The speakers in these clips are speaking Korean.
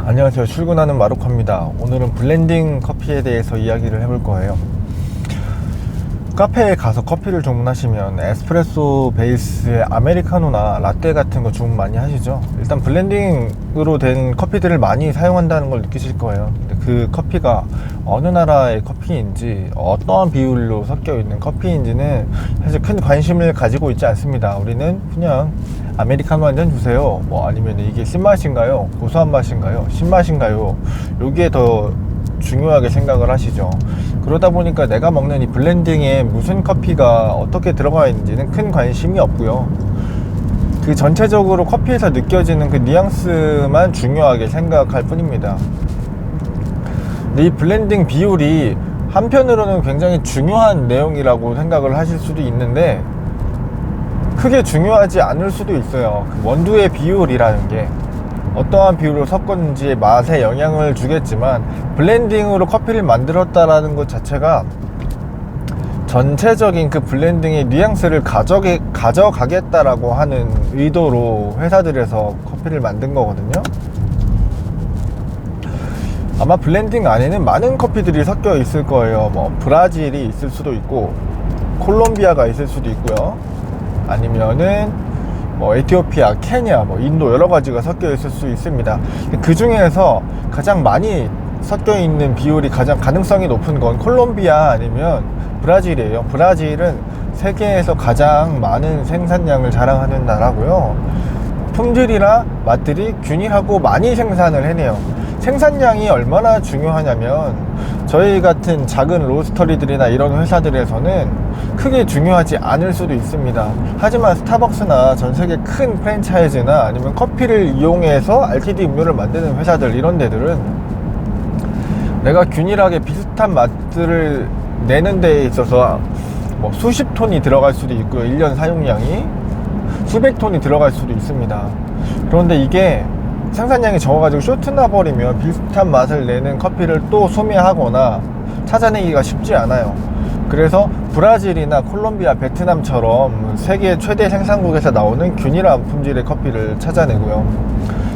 안녕하세요. 출근하는 마루코입니다. 오늘은 블렌딩 커피에 대해서 이야기를 해볼 거예요. 카페에 가서 커피를 주문하시면 에스프레소 베이스의 아메리카노나 라떼 같은 거 주문 많이 하시죠. 일단 블렌딩으로 된 커피들을 많이 사용한다는 걸 느끼실 거예요. 근데 그 커피가 어느 나라의 커피인지, 어떠한 비율로 섞여 있는 커피인지는 사실 큰 관심을 가지고 있지 않습니다. 우리는 그냥 아메리카노 한 잔 주세요, 뭐 아니면 이게 신맛인가요, 고소한 맛인가요, 신맛인가요, 여기에 더 중요하게 생각을 하시죠. 그러다 보니까 내가 먹는 이 블렌딩에 무슨 커피가 어떻게 들어가 있는지는 큰 관심이 없고요. 그 전체적으로 커피에서 느껴지는 그 뉘앙스만 중요하게 생각할 뿐입니다. 근데 이 블렌딩 비율이 한편으로는 굉장히 중요한 내용이라고 생각을 하실 수도 있는데, 크게 중요하지 않을 수도 있어요. 그 원두의 비율이라는 게 어떠한 비율로 섞었는지의 맛에 영향을 주겠지만, 블렌딩으로 커피를 만들었다라는 것 자체가 전체적인 그 블렌딩의 뉘앙스를 가져가겠다라고 하는 의도로 회사들에서 커피를 만든 거거든요. 아마 블렌딩 안에는 많은 커피들이 섞여 있을 거예요. 뭐 브라질이 있을 수도 있고, 콜롬비아가 있을 수도 있고요. 아니면은 뭐 에티오피아, 케냐, 뭐 인도 여러 가지가 섞여 있을 수 있습니다. 그 중에서 가장 많이 섞여 있는 비율이 가장 가능성이 높은 건 콜롬비아 아니면 브라질이에요. 브라질은 세계에서 가장 많은 생산량을 자랑하는 나라고요. 품질이나 맛들이 균일하고 많이 생산을 해내요. 생산량이 얼마나 중요하냐면, 저희 같은 작은 로스터리들이나 이런 회사들에서는 크게 중요하지 않을 수도 있습니다. 하지만 스타벅스나 전 세계 큰 프랜차이즈나 아니면 커피를 이용해서 RTD 음료를 만드는 회사들, 이런 데들은 내가 균일하게 비슷한 맛들을 내는 데에 있어서 뭐 수십 톤이 들어갈 수도 있고요. 1년 사용량이 수백 톤이 들어갈 수도 있습니다. 그런데 이게 생산량이 적어가지고 쇼트나 버리면 비슷한 맛을 내는 커피를 또 소매하거나 찾아내기가 쉽지 않아요. 그래서 브라질이나 콜롬비아, 베트남처럼 세계 최대 생산국에서 나오는 균일한 품질의 커피를 찾아내고요.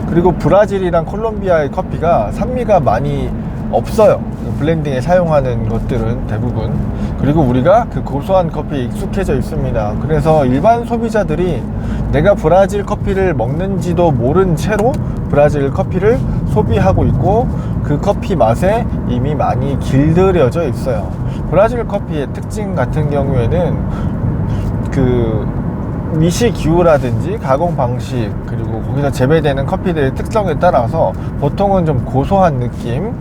그리고 브라질이랑 콜롬비아의 커피가 산미가 많이 없어요. 블렌딩에 사용하는 것들은 대부분. 그리고 우리가 그 고소한 커피에 익숙해져 있습니다. 그래서 일반 소비자들이 내가 브라질 커피를 먹는지도 모른 채로 브라질 커피를 소비하고 있고, 그 커피 맛에 이미 많이 길들여져 있어요. 브라질 커피의 특징 같은 경우에는 그 미시 기후라든지 가공 방식, 그리고 거기서 재배되는 커피들의 특성에 따라서 보통은 좀 고소한 느낌,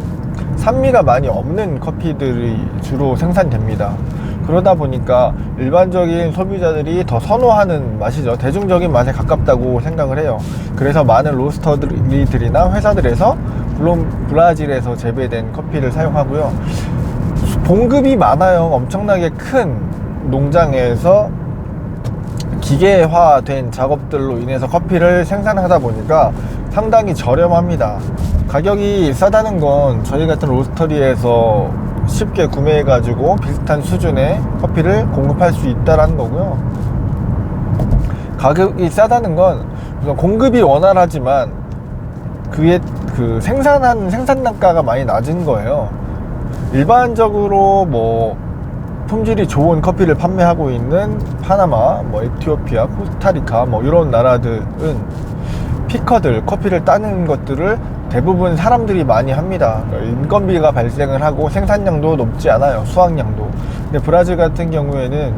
산미가 많이 없는 커피들이 주로 생산됩니다. 그러다 보니까 일반적인 소비자들이 더 선호하는 맛이죠. 대중적인 맛에 가깝다고 생각을 해요. 그래서 많은 로스터리들이나 회사들에서, 물론 브라질에서 재배된 커피를 사용하고요. 봉급이 많아요. 엄청나게 큰 농장에서 기계화된 작업들로 인해서 커피를 생산하다 보니까 상당히 저렴합니다. 가격이 싸다는 건 저희 같은 로스터리에서 쉽게 구매해 가지고 비슷한 수준의 커피를 공급할 수 있다는 거고요. 가격이 싸다는 건 우선 공급이 원활하지만 그게 그 생산단가가 많이 낮은 거예요. 일반적으로 뭐 품질이 좋은 커피를 판매하고 있는 파나마, 뭐 에티오피아, 코스타리카, 뭐 이런 나라들은 피커들, 커피를 따는 것들을 대부분 사람들이 많이 합니다. 인건비가 발생을 하고 생산량도 높지 않아요. 수확량도. 근데 브라질 같은 경우에는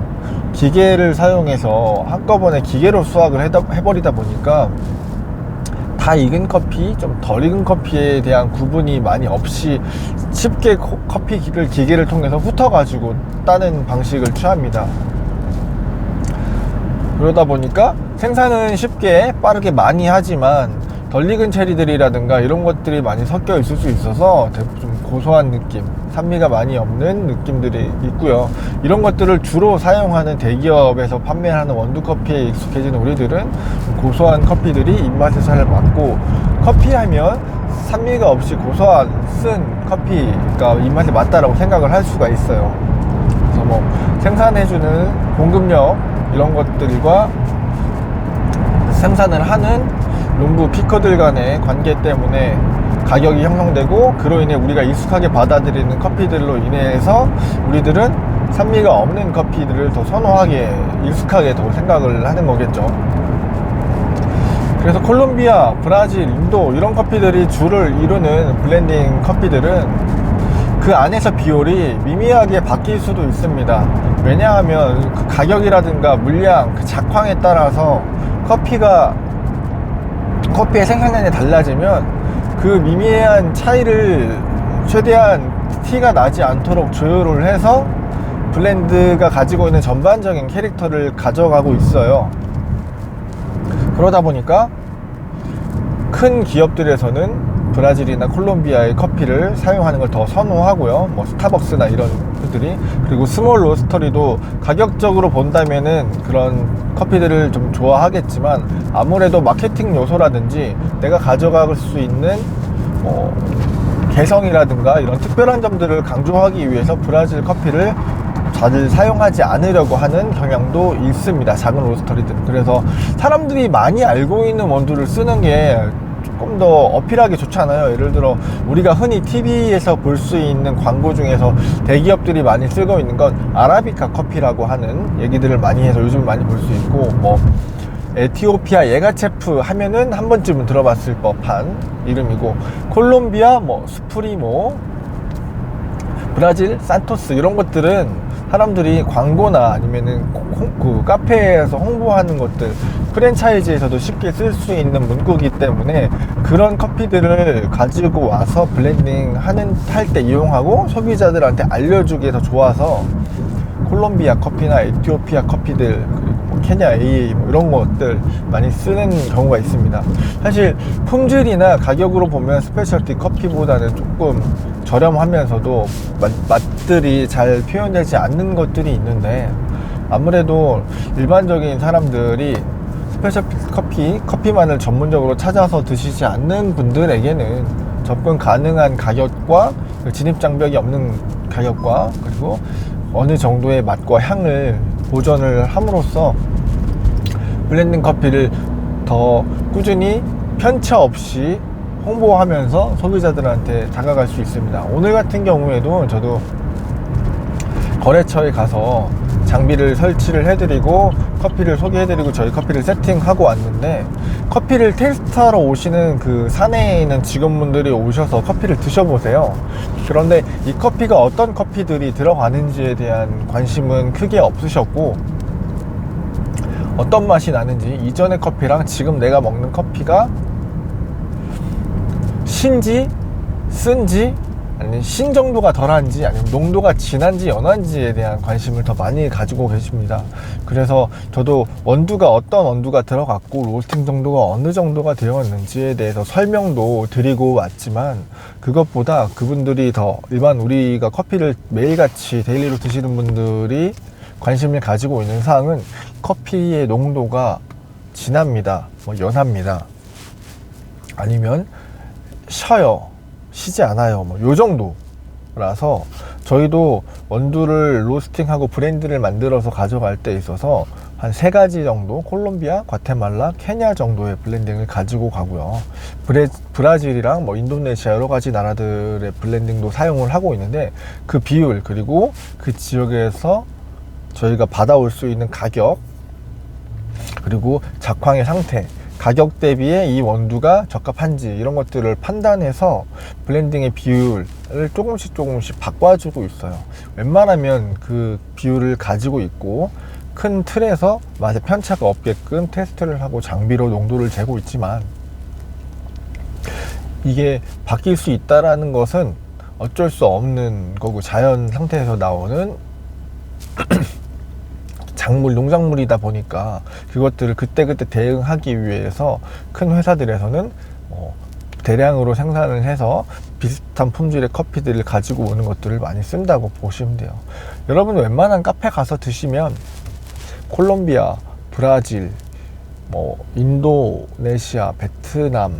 기계를 사용해서 한꺼번에 기계로 수확을 해버리다 보니까 다 익은 커피, 좀 덜 익은 커피에 대한 구분이 많이 없이 쉽게 커피를 기계를 통해서 훑어가지고 따는 방식을 취합니다. 그러다 보니까 생산은 쉽게 빠르게 많이 하지만 덜 익은 체리들이라든가 이런 것들이 많이 섞여 있을 수 있어서 좀 고소한 느낌, 산미가 많이 없는 느낌들이 있고요. 이런 것들을 주로 사용하는 대기업에서 판매하는 원두커피에 익숙해진 우리들은 고소한 커피들이 입맛에 잘 맞고, 커피하면 산미가 없이 고소한 쓴 커피가 입맛에 맞다라고 생각을 할 수가 있어요. 그래서 뭐 생산해주는 공급력, 이런 것들과 생산을 하는 농부 피커들 간의 관계 때문에 가격이 형성되고, 그로 인해 우리가 익숙하게 받아들이는 커피들로 인해서 우리들은 산미가 없는 커피들을 더 선호하게, 익숙하게 더 생각을 하는 거겠죠. 그래서 콜롬비아, 브라질, 인도 이런 커피들이 주를 이루는 블렌딩 커피들은 그 안에서 비율이 미미하게 바뀔 수도 있습니다. 왜냐하면 그 가격이라든가 물량, 그 작황에 따라서 커피의 생산량이 달라지면 그 미미한 차이를 최대한 티가 나지 않도록 조율을 해서 블렌드가 가지고 있는 전반적인 캐릭터를 가져가고 있어요. 그러다 보니까 큰 기업들에서는 브라질이나 콜롬비아의 커피를 사용하는 걸 더 선호하고요. 뭐 스타벅스나 이런 분들이, 그리고 스몰 로스터리도 가격적으로 본다면은 그런 커피들을 좀 좋아하겠지만, 아무래도 마케팅 요소라든지 내가 가져갈 수 있는 개성이라든가 이런 특별한 점들을 강조하기 위해서 브라질 커피를 잘 사용하지 않으려고 하는 경향도 있습니다. 작은 로스터리들은. 그래서 사람들이 많이 알고 있는 원두를 쓰는 게 조금 더 어필하기 좋잖아요. 예를 들어 우리가 흔히 TV에서 볼 수 있는 광고 중에서 대기업들이 많이 쓰고 있는 건 아라비카 커피라고 하는 얘기들을 많이 해서 요즘 많이 볼 수 있고, 뭐 에티오피아 예가체프 하면은 한 번쯤은 들어봤을 법한 이름이고, 콜롬비아 뭐 스프리모, 브라질 산토스 이런 것들은 사람들이 광고나 아니면은 그 카페에서 홍보하는 것들, 프랜차이즈에서도 쉽게 쓸 수 있는 문구이기 때문에 그런 커피들을 가지고 와서 블렌딩 할 때 이용하고 소비자들한테 알려주기 더 좋아서 콜롬비아 커피나 에티오피아 커피들, 그리고 뭐 케냐 AA 뭐 이런 것들 많이 쓰는 경우가 있습니다. 사실 품질이나 가격으로 보면 스페셜티 커피보다는 조금 저렴하면서도 맛들이 잘 표현되지 않는 것들이 있는데, 아무래도 일반적인 사람들이 스페셜티 커피만을 전문적으로 찾아서 드시지 않는 분들에게는 접근 가능한 가격과 진입장벽이 없는 가격과 그리고 어느 정도의 맛과 향을 보존을 함으로써 블렌딩 커피를 더 꾸준히 편차 없이 홍보하면서 소비자들한테 다가갈 수 있습니다. 오늘 같은 경우에도 저도 거래처에 가서 장비를 설치를 해드리고 커피를 소개해드리고 저희 커피를 세팅하고 왔는데, 커피를 테스트하러 오시는 그 사내에 있는 직원분들이 오셔서 커피를 드셔보세요. 그런데 이 커피가 어떤 커피들이 들어가는지에 대한 관심은 크게 없으셨고, 어떤 맛이 나는지, 이전의 커피랑 지금 내가 먹는 커피가 신지 쓴지 아니면 신 정도가 덜한지 아니면 농도가 진한지 연한지에 대한 관심을 더 많이 가지고 계십니다. 그래서 저도 원두가 어떤 원두가 들어갔고 로스팅 정도가 어느 정도가 되었는지에 대해서 설명도 드리고 왔지만, 그것보다 그분들이 더 일반 우리가 커피를 매일같이 데일리로 드시는 분들이 관심을 가지고 있는 사항은 커피의 농도가 진합니다, 뭐 연합니다, 아니면 쉬지 않아요, 뭐 요 정도라서 저희도 원두를 로스팅하고 브랜드를 만들어서 가져갈 때 있어서 한 3가지 정도, 콜롬비아, 과테말라, 케냐 정도의 블렌딩을 가지고 가고요. 브라질이랑 뭐 인도네시아 여러 가지 나라들의 블렌딩도 사용을 하고 있는데, 그 비율 그리고 그 지역에서 저희가 받아올 수 있는 가격, 그리고 작황의 상태, 가격 대비에 이 원두가 적합한지 이런 것들을 판단해서 블렌딩의 비율을 조금씩 바꿔주고 있어요. 웬만하면 그 비율을 가지고 있고 큰 틀에서 맛에 편차가 없게끔 테스트를 하고 장비로 농도를 재고 있지만, 이게 바뀔 수 있다라는 것은 어쩔 수 없는 거고, 자연 상태에서 나오는 농작물이다 보니까 그것들을 그때그때 대응하기 위해서 큰 회사들에서는 대량으로 생산을 해서 비슷한 품질의 커피들을 가지고 오는 것들을 많이 쓴다고 보시면 돼요. 여러분 웬만한 카페 가서 드시면 콜롬비아, 브라질, 뭐 인도네시아, 베트남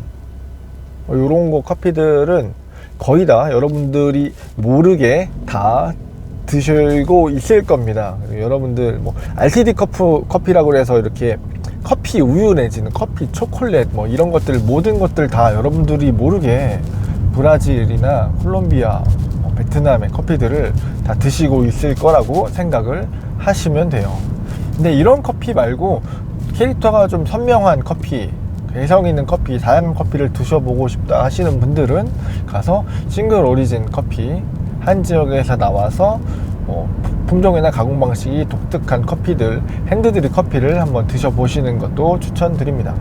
이런 거 커피들은 거의 다 여러분들이 모르게 다 드시고 있을 겁니다. 여러분들 뭐 RTD 커피라고 해서 이렇게 커피 우유 내지는 커피 초콜릿 뭐 이런 것들, 모든 것들 다 여러분들이 모르게 브라질이나 콜롬비아, 베트남의 커피들을 다 드시고 있을 거라고 생각을 하시면 돼요. 근데 이런 커피 말고 캐릭터가 좀 선명한 커피, 개성 있는 커피, 다양한 커피를 드셔보고 싶다 하시는 분들은 가서 싱글 오리진 커피, 한 지역에서 나와서 품종이나 가공 방식이 독특한 커피들, 핸드드립 커피를 한번 드셔보시는 것도 추천드립니다.